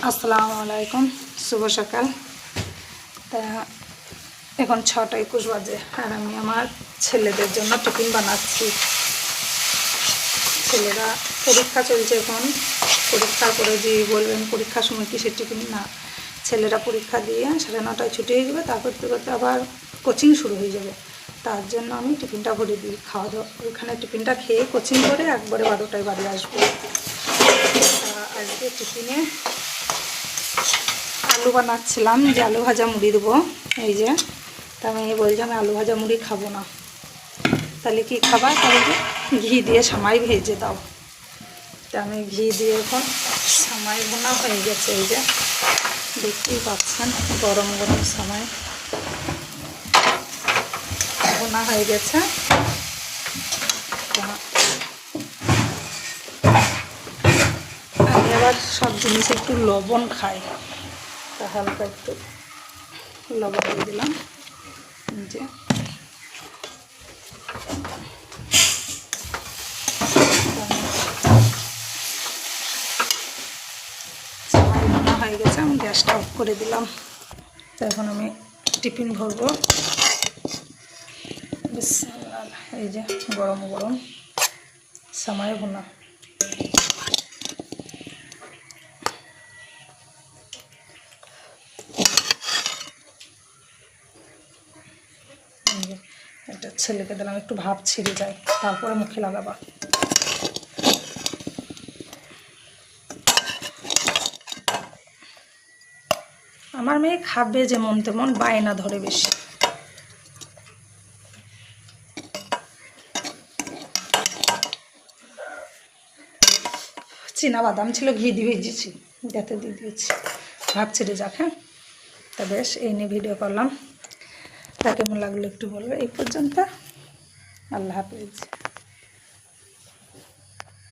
আসসালামু আলাইকুম, শুভ সকাল। তা এখন 6:21 বাজে আর আমি আমার ছেলেদের জন্য টিফিন বানাচ্ছি। ছেলেরা পরীক্ষা চলছে, এখন পরীক্ষার পরে যে বলবেন পরীক্ষার সময় কিসের টিফিন, না, ছেলেরা পরীক্ষা দিয়ে 9:30টায় ছুটি হয়ে যাবে, তারপর করতে আবার কোচিং শুরু হয়ে যাবে। তার জন্য আমি টিফিনটা ভরে দিই, খাওয়া দাওয়া ওইখানে টিফিনটা খেয়ে কোচিং করে একবারে 12টায় বাড়ি আসবো। আজকে টিফিনে আলু বানাচ্ছিলাম, যে আলু ভাজা মুড়ি দেবো। এই যে তা আমি বলছি আমি আলু ভাজা মুড়ি খাবো না। তাহলে কি খাবা? তাহলে ঘি দিয়ে সামাই ভেজে দাও। তা আমি ঘি দিয়ে এখন সামাই বোনা হয়ে গেছে। এই যে দেখতেই পাচ্ছেন, গরম গরম সামাই বোনা হয়ে গেছে। আমি আবার সব জিনিস একটু লবণ খাই, তা হালকা একটু লবণ দিয়ে দিলাম। যে হয়ে গেছে, আমি গ্যাসটা অফ করে দিলাম। তো এখন আমি টিফিন ভরবো। এই যে গরম গরম সামাই ভুনা। এটা ছেলেকে দিলাম, একটু ভাপ ছিঁড়ে যায়, তারপরে মুখে লাগাবা। আমার মেয়ে খাবে যেমন তেমন, বায়না ধরে বেশি। চীনা বাদাম ছিল, ঘি দিয়ে ভেজেছি, যাতে দিয়ে দিয়েছি, ভাপ ছেড়ে যাক। হ্যাঁ, তা বেশ, এই নিয়ে ভিডিও করলাম। তা কেমন লাগলো একটু বলবে। এই পর্যন্ত, আল্লাহ হাফেজ।